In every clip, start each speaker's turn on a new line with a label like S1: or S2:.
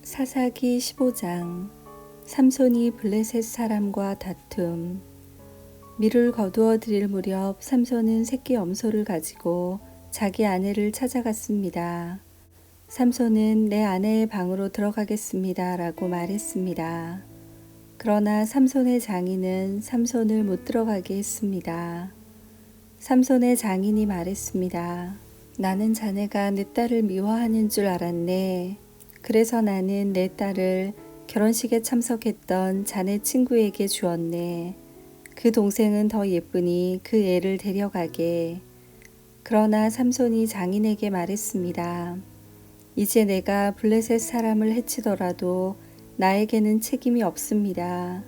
S1: 사사기 15장. 삼손이 블레셋 사람과 다툼. 밀을 거두어 드릴 무렵 삼손은 새끼 염소를 가지고 자기 아내를 찾아갔습니다. 삼손은 내 아내의 방으로 들어가겠습니다 라고 말했습니다. 그러나 삼손의 장인은 삼손을 못 들어가게 했습니다. 삼손의 장인이 말했습니다. 나는 자네가 내 딸을 미워하는 줄 알았네. 그래서 나는 내 딸을 결혼식에 참석했던 자네 친구에게 주었네. 그 동생은 더 예쁘니 그 애를 데려가게. 그러나 삼손이 장인에게 말했습니다. 이제 내가 블레셋 사람을 해치더라도 나에게는 책임이 없습니다.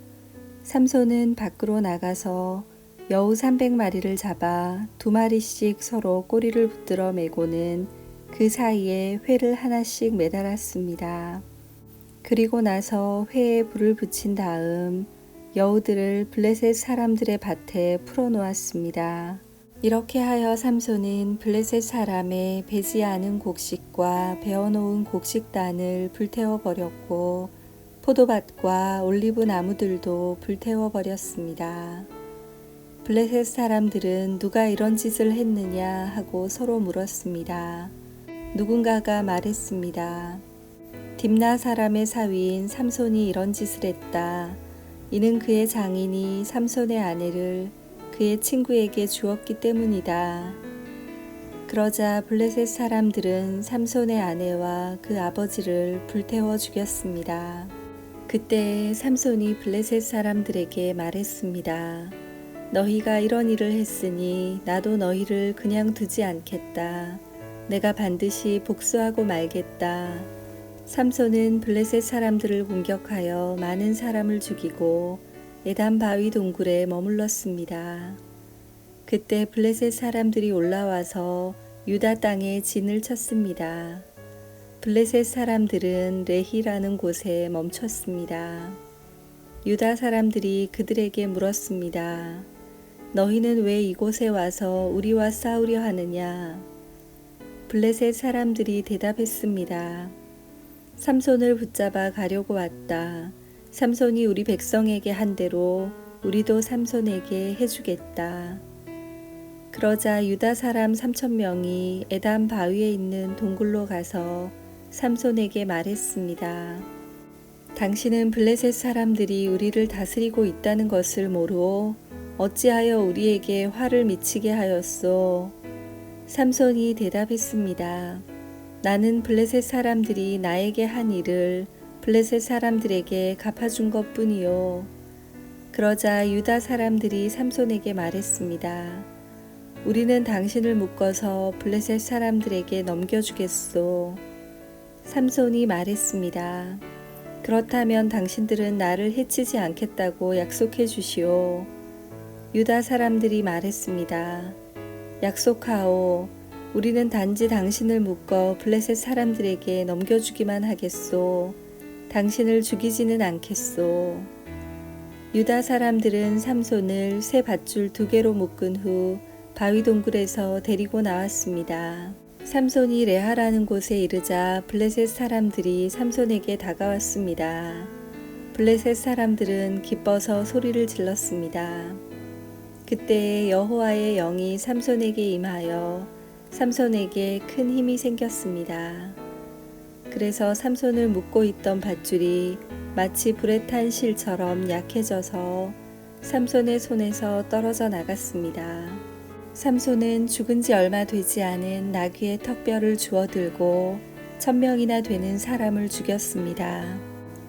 S1: 삼손은 밖으로 나가서 여우 300마리를 잡아 2마리씩 서로 꼬리를 붙들어 매고는 그 사이에 회를 하나씩 매달았습니다. 그리고 나서 회에 불을 붙인 다음 여우들을 블레셋 사람들의 밭에 풀어놓았습니다. 이렇게 하여 삼손은 블레셋 사람의 배지 않은 곡식과 베어놓은 곡식단을 불태워버렸고 포도밭과 올리브 나무들도 불태워버렸습니다. 블레셋 사람들은 누가 이런 짓을 했느냐 하고 서로 물었습니다. 누군가가 말했습니다. 딥나 사람의 사위인 삼손이 이런 짓을 했다. 이는 그의 장인이 삼손의 아내를 그의 친구에게 주었기 때문이다. 그러자 블레셋 사람들은 삼손의 아내와 그 아버지를 불태워 죽였습니다. 그때 삼손이 블레셋 사람들에게 말했습니다. 너희가 이런 일을 했으니 나도 너희를 그냥 두지 않겠다. 내가 반드시 복수하고 말겠다. 삼손은 블레셋 사람들을 공격하여 많은 사람을 죽이고 에단 바위 동굴에 머물렀습니다. 그때 블레셋 사람들이 올라와서 유다 땅에 진을 쳤습니다. 블레셋 사람들은 레히라는 곳에 멈췄습니다. 유다 사람들이 그들에게 물었습니다. 너희는 왜 이곳에 와서 우리와 싸우려 하느냐? 블레셋 사람들이 대답했습니다. 삼손을 붙잡아 가려고 왔다. 삼손이 우리 백성에게 한 대로 우리도 삼손에게 해주겠다. 그러자 유다 사람 3,000명이 에단 바위에 있는 동굴로 가서 삼손에게 말했습니다. 당신은 블레셋 사람들이 우리를 다스리고 있다는 것을 모르오 어찌하여 우리에게 화를 미치게 하였소? 삼손이 대답했습니다. 나는 블레셋 사람들이 나에게 한 일을 블레셋 사람들에게 갚아준 것 뿐이요. 그러자 유다 사람들이 삼손에게 말했습니다. 우리는 당신을 묶어서 블레셋 사람들에게 넘겨주겠소. 삼손이 말했습니다. 그렇다면 당신들은 나를 해치지 않겠다고 약속해 주시오. 유다 사람들이 말했습니다. 약속하오. 우리는 단지 당신을 묶어 블레셋 사람들에게 넘겨주기만 하겠소. 당신을 죽이지는 않겠소. 유다 사람들은 삼손을 새 밧줄 2개로 묶은 후 바위 동굴에서 데리고 나왔습니다. 삼손이 레하라는 곳에 이르자 블레셋 사람들이 삼손에게 다가왔습니다. 블레셋 사람들은 기뻐서 소리를 질렀습니다. 그때 여호와의 영이 삼손에게 임하여 삼손에게 큰 힘이 생겼습니다. 그래서 삼손을 묶고 있던 밧줄이 마치 불에 탄 실처럼 약해져서 삼손의 손에서 떨어져 나갔습니다. 삼손은 죽은 지 얼마 되지 않은 나귀의 턱뼈를 주워 들고 1,000명이나 되는 사람을 죽였습니다.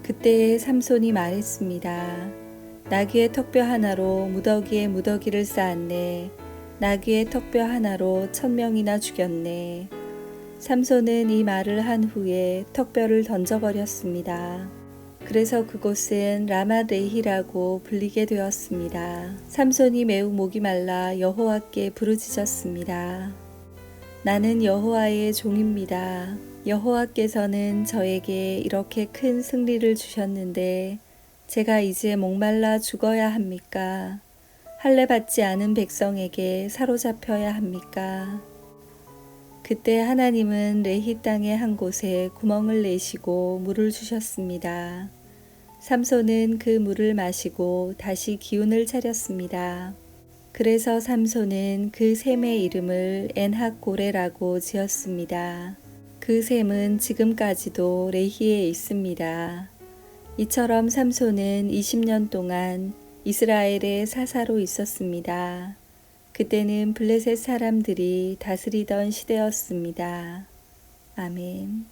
S1: 그때 삼손이 말했습니다. 나귀의 턱뼈 하나로 무더기에 무더기를 쌓았네. 나귀의 턱뼈 하나로 1,000명이나 죽였네. 삼손은 이 말을 한 후에 턱뼈를 던져버렸습니다. 그래서 그곳은 라마레히라고 불리게 되었습니다. 삼손이 매우 목이 말라 여호와께 부르짖었습니다. 나는 여호와의 종입니다. 여호와께서는 저에게 이렇게 큰 승리를 주셨는데 제가 이제 목말라 죽어야 합니까? 할례 받지 않은 백성에게 사로잡혀야 합니까? 그때 하나님은 레히 땅의 한 곳에 구멍을 내시고 물을 주셨습니다. 삼손은 그 물을 마시고 다시 기운을 차렸습니다. 그래서 삼손은 그 샘의 이름을 엔학고레라고 지었습니다. 그 샘은 지금까지도 레히에 있습니다. 이처럼 삼손은 20년 동안 이스라엘의 사사로 있었습니다. 그때는 블레셋 사람들이 다스리던 시대였습니다. 아멘.